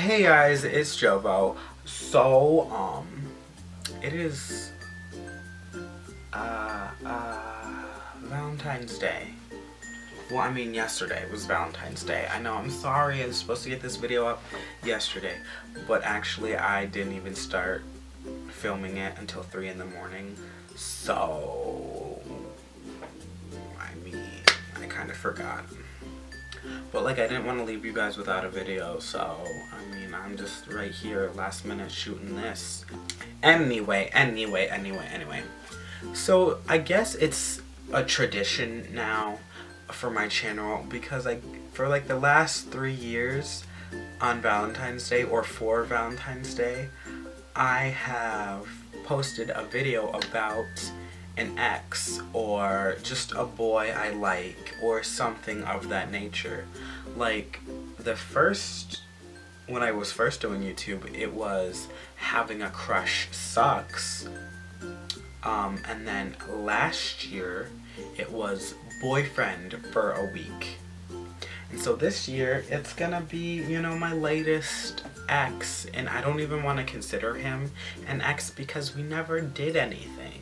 Hey guys, it's Jovo. So, it is, Valentine's Day. Well, I mean, yesterday was Valentine's Day. I know, I'm sorry, I was supposed to get this video up yesterday, but actually I didn't even start filming it until 3 in the morning, so, I mean, I kind of forgot. But like, I didn't want to leave you guys without a video, so I mean, I'm just right here last minute shooting this. Anyway. So I guess it's a tradition now for my channel because for like the last 3 years on Valentine's Day or for Valentine's Day, I have posted a video about an ex or just a boy I like or something of that nature. Like when I was first doing YouTube, it was having a crush sucks, and then last year it was boyfriend for a week, and so this year it's gonna be, you know, my latest ex, and I don't even want to consider him an ex because we never did anything.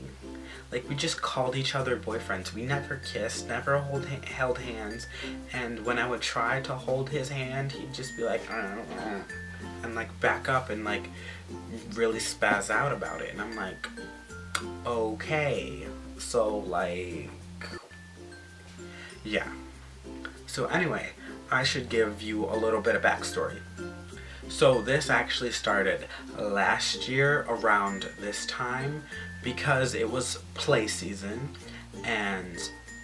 Like, we just called each other boyfriends. We never kissed, never held hands, and when I would try to hold his hand, he'd just be like, and like back up and like really spaz out about it, and I'm like, okay, so like, yeah. So anyway, I should give you a little bit of backstory. So this actually started last year around this time because it was play season, and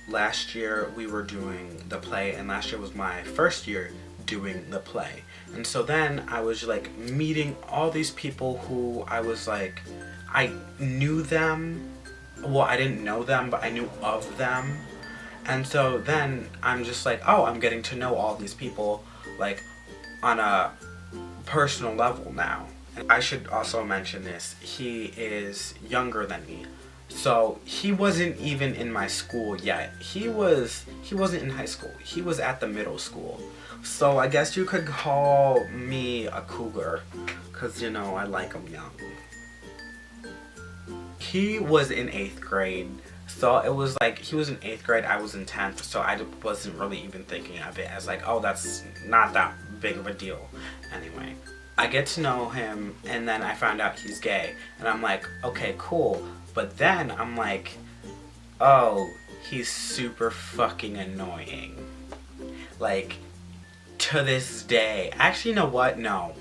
last year we were doing the play, and last year was my first year doing the play. And so then I was like meeting all these people who I was like, I knew them, well, I didn't know them, but I knew of them. And so then I'm just like, oh, I'm getting to know all these people like on a personal level now. And I should also mention this, he is younger than me, so he wasn't even in my school yet. He wasn't in high school, he was at the middle school, so I guess you could call me a cougar, because, you know, I like him young. He was in 8th grade, so it was like, he was in 8th grade, I was in 10th, so I wasn't really even thinking of it as like, oh, that's not that big of a deal. Anyway, I get to know him, and then I found out he's gay, and I'm like, okay, cool. But then I'm like, oh, he's super fucking annoying. Like, to this day. Actually, you know what? No.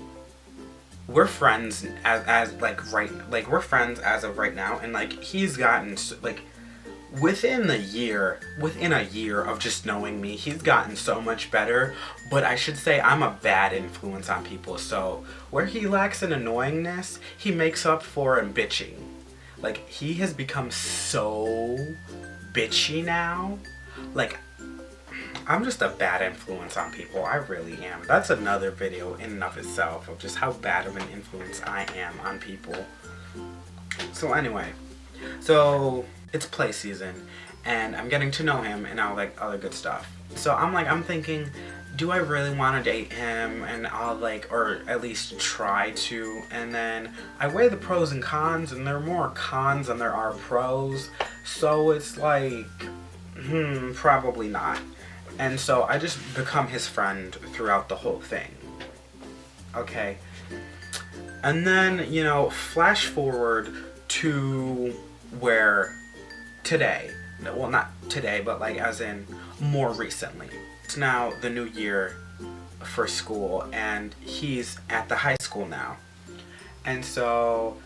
We're friends we're friends as of right now, and like, he's gotten, like, within a year of just knowing me, he's gotten so much better. But I should say I'm a bad influence on people, so where he lacks in annoyingness, he makes up for in bitching. Like, he has become so bitchy now. Like, I'm just a bad influence on people, I really am. That's another video in and of itself of just how bad of an influence I am on people. So anyway, so it's play season, and I'm getting to know him and all like other good stuff. So I'm thinking, do I really want to date him? And I'll like, or at least try to. And then I weigh the pros and cons, and there are more cons than there are pros. So it's like, probably not. And so I just become his friend throughout the whole thing. Okay. And then, you know, flash forward to where today, well, not today, but like as in more recently. It's now the new year for school, and he's at the high school now. And so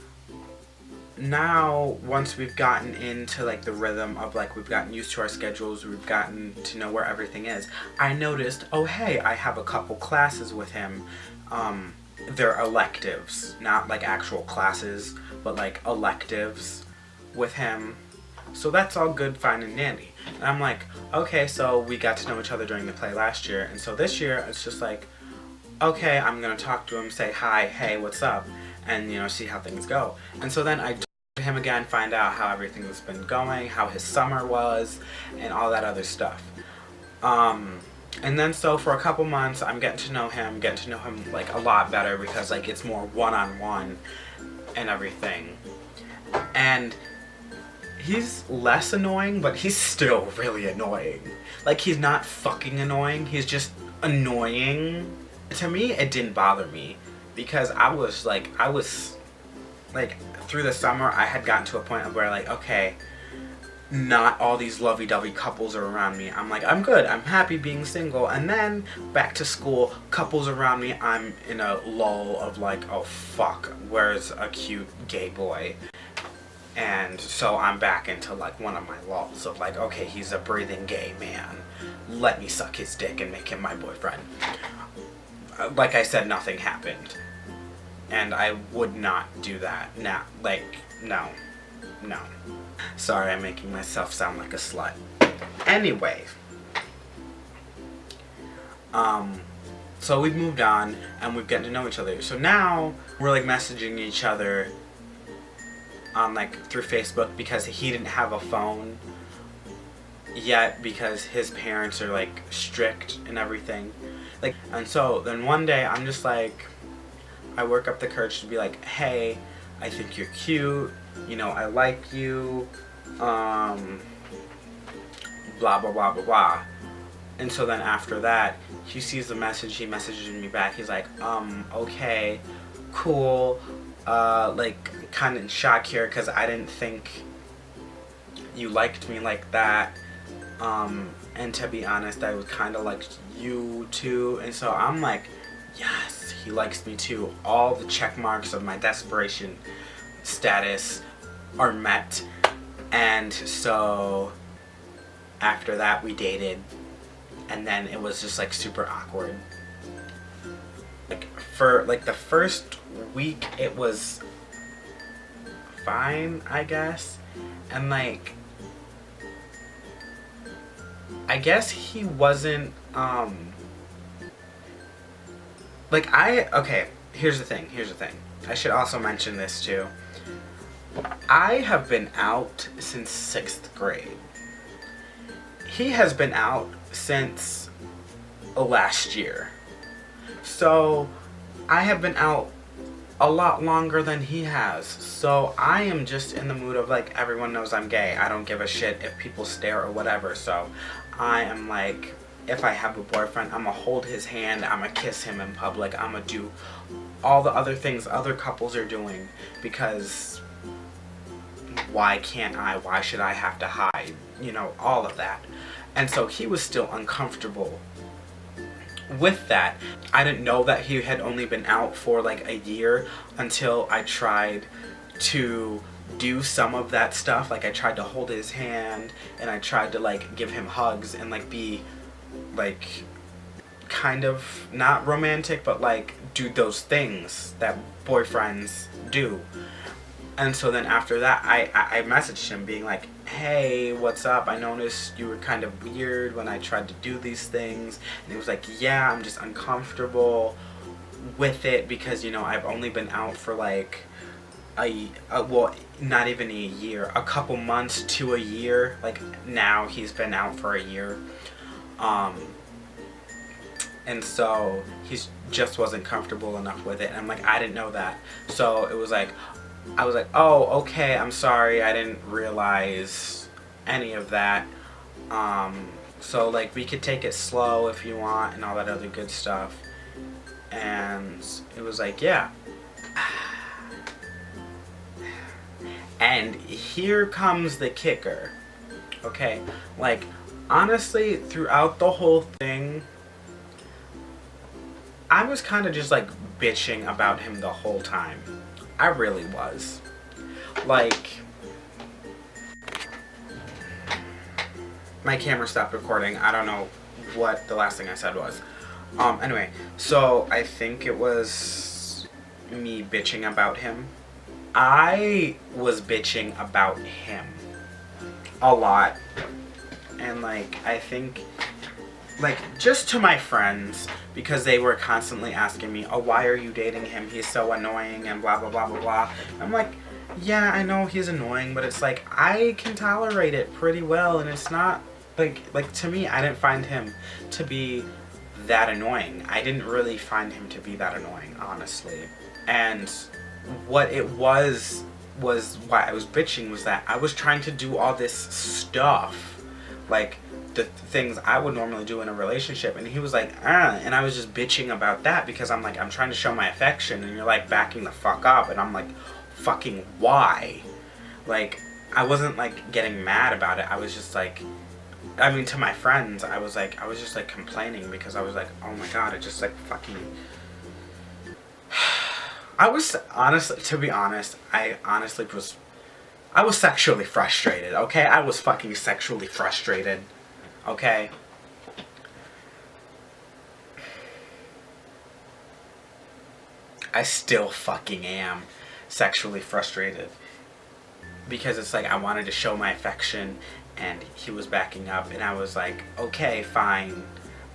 now, once we've gotten into like the rhythm of like, we've gotten used to our schedules, we've gotten to know where everything is, I noticed, oh hey, I have a couple classes with him. They're electives, not like actual classes, but like electives with him. So that's all good, fine, and dandy. And I'm like, okay, so we got to know each other during the play last year, and so this year it's just like, okay, I'm gonna talk to him, say hi, hey, what's up, and, you know, see how things go. And so then I talk to him again, find out how everything's been going, how his summer was, and all that other stuff. And then so for a couple months, I'm getting to know him like a lot better because like it's more one-on-one and everything. And he's less annoying, but he's still really annoying. Like, he's not fucking annoying, he's just annoying. To me, it didn't bother me because I was like through the summer, I had gotten to a point where like, okay, not all these lovey-dovey couples are around me. I'm like, I'm good, I'm happy being single. And then back to school, couples around me, I'm in a lull of like, oh fuck, where's a cute gay boy? And so I'm back into like one of my lulls of like, okay, he's a breathing gay man, let me suck his dick and make him my boyfriend. Like I said, nothing happened, and I would not do that now. Like, no. Sorry, I'm making myself sound like a slut. Anyway, so we've moved on and we've gotten to know each other. So now we're like messaging each other on like through Facebook because he didn't have a phone yet because his parents are like strict and everything. Like, and so then one day I'm just like, I work up the courage to be like, hey, I think you're cute, you know, I like you, blah blah blah blah blah. And so then after that, he sees the message, he messages me back, he's like, okay, cool, like kind of in shock here because I didn't think you liked me like that, and to be honest, I was kind of liked you too. And so I'm like, yes, he likes me too. All the check marks of my desperation status are met. And so after that we dated, and then it was just like super awkward. Like for like the first week it was fine, I guess, and like I guess he wasn't like okay, here's the thing. I should also mention this too. I have been out since 6th grade. He has been out since last year. So I have been out a lot longer than he has. So I am just in the mood of like, everyone knows I'm gay. I don't give a shit if people stare or whatever. So I am like, if I have a boyfriend, I'm gonna hold his hand, I'm gonna kiss him in public, I'm gonna do all the other things other couples are doing, because why can't I? Why should I have to hide? You know, all of that. And so he was still uncomfortable with that. I didn't know that he had only been out for like a year until I tried to do some of that stuff. Like I tried to hold his hand and I tried to like give him hugs and like be like kind of not romantic, but like do those things that boyfriends do. And so then after that, I messaged him being like, hey, what's up? I noticed you were kind of weird when I tried to do these things. And he was like, yeah, I'm just uncomfortable with it because, you know, I've only been out for like well, not even a year, a couple months to a year. Like now he's been out for a year. And so he just wasn't comfortable enough with it. And I'm like, I didn't know that. So it was like, I was like, oh, okay, I'm sorry, I didn't realize any of that. So like we could take it slow if you want and all that other good stuff. And it was like, yeah. And here comes the kicker. Okay, like honestly, throughout the whole thing, I was kind of just like bitching about him the whole time. I really was. Like, my camera stopped recording. I don't know what the last thing I said was. Anyway, so I think it was me bitching about him. I was bitching about him a lot. And like, I think, like, just to my friends, because they were constantly asking me, oh, why are you dating him? He's so annoying and blah, blah, blah, blah, blah. I'm like, yeah, I know he's annoying, but it's like, I can tolerate it pretty well, and it's not like to me, I didn't find him to be that annoying. I didn't really find him to be that annoying, honestly. And what it was why I was bitching was that I was trying to do all this stuff, like the things I would normally do in a relationship, and he was like, and I was just bitching about that because I'm like, I'm trying to show my affection, and you're like backing the fuck up, and I'm like, fucking why? Like, I wasn't like getting mad about it. I was just like, I mean, to my friends, I was just like complaining because I was like, oh my god, it just like fucking. I was honestly, to be honest, I was sexually frustrated, okay? I was fucking sexually frustrated, okay? I still fucking am sexually frustrated. Because it's like I wanted to show my affection and he was backing up and I was like, okay, fine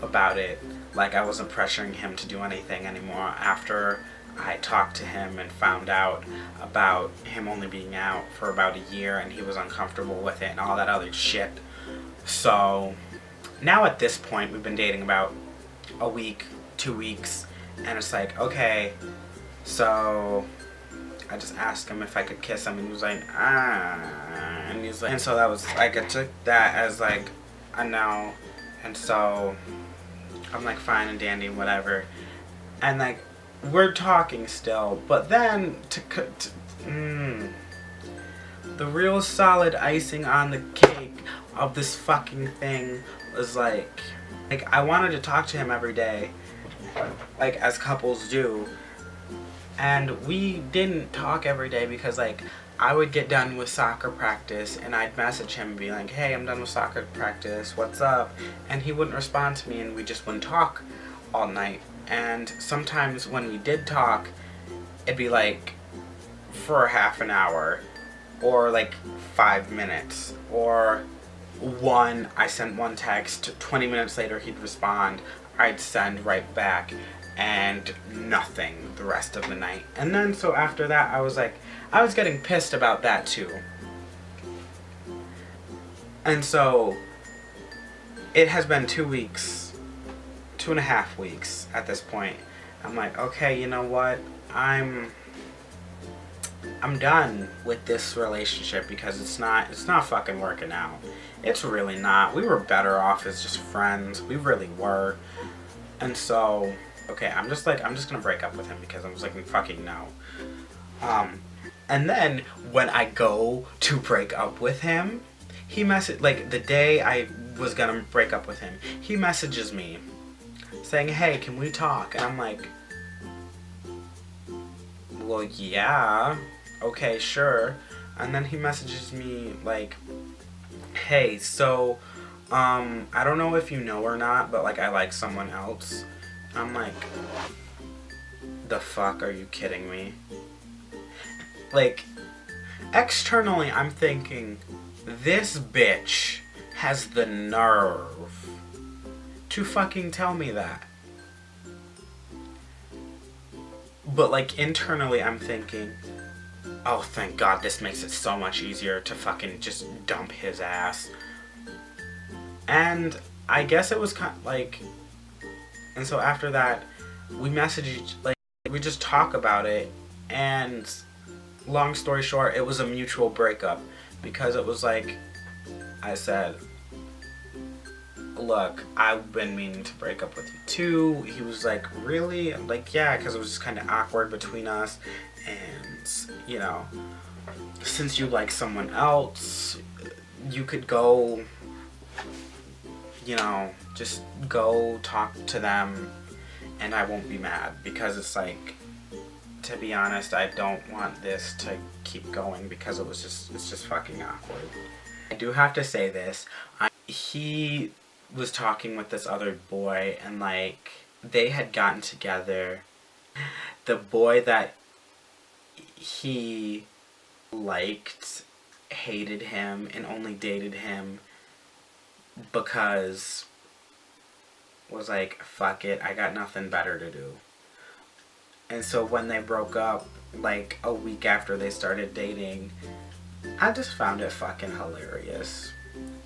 about it. Like I wasn't pressuring him to do anything anymore after I talked to him and found out about him only being out for about a year and he was uncomfortable with it and all that other shit. So now at this point, we've been dating about a week, 2 weeks, and it's like, okay, so I just asked him if I could kiss him and he was like, and he's like, and so that was like, I took that as like a no, and so I'm like fine and dandy, whatever, and like we're talking still, but then the real solid icing on the cake of this fucking thing was like I wanted to talk to him every day, like as couples do, and we didn't talk every day because like I would get done with soccer practice and I'd message him and be like, hey, I'm done with soccer practice, what's up? And he wouldn't respond to me and we just wouldn't talk all night. And sometimes when we did talk, it'd be like for half an hour or like 5 minutes, or I sent one text, 20 minutes later he'd respond, I'd send right back, and nothing the rest of the night. And then so after that I was like, I was getting pissed about that too. And so it has been 2 weeks, 2.5 weeks at this point. I'm like, okay, you know what? I'm done with this relationship because it's not fucking working out. It's really not. We were better off as just friends. We really were. And so, okay, I'm just gonna break up with him because I was like, fucking no. And then when I go to break up with him, he like the day I was gonna break up with him, he messages me saying, hey, can we talk? And I'm like, well, yeah, okay, sure. And then he messages me like, hey, so I don't know if you know or not, but like I like someone else. I'm like, the fuck, are you kidding me? Like, externally I'm thinking, this bitch has the nerve to fucking tell me that. But like internally I'm thinking, oh thank god, this makes it so much easier to fucking just dump his ass. And I guess it was kind of like, and so after that we message, like we just talk about it, and long story short, it was a mutual breakup because it was like I said, look, I've been meaning to break up with you too. He was like, really? I'm like, yeah, because it was just kind of awkward between us, and you know, since you like someone else, you could go, you know, just go talk to them and I won't be mad, because it's like, to be honest, I don't want this to keep going because it's just fucking awkward. I do have to say this, he was talking with this other boy and like they had gotten together. The boy that he liked hated him and only dated him because was like, fuck it, I got nothing better to do. And so when they broke up, like a week after they started dating, I just found it fucking hilarious.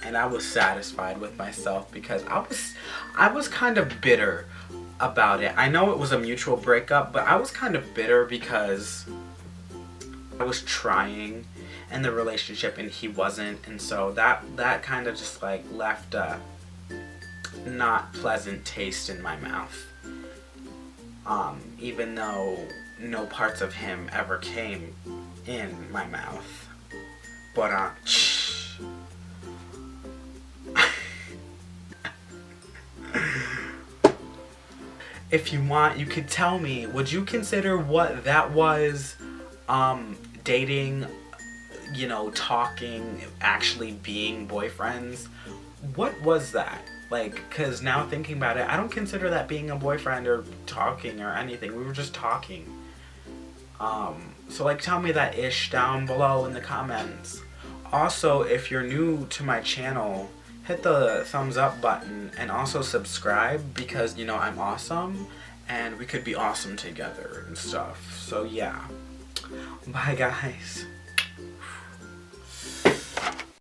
And I was satisfied with myself because I was kind of bitter about it. I know it was a mutual breakup, but I was kind of bitter because I was trying in the relationship and he wasn't, and so that kind of just like left a not pleasant taste in my mouth. Even though no parts of him ever came in my mouth. But if you want, you could tell me, would you consider what that was, dating, you know, talking, actually being boyfriends? What was that? Like, because now thinking about it, I don't consider that being a boyfriend or talking or anything. We were just talking. So like, tell me that ish down below in the comments. Also, if you're new to my channel, hit the thumbs up button and also subscribe because, you know, I'm awesome and we could be awesome together and stuff. So yeah. Bye guys.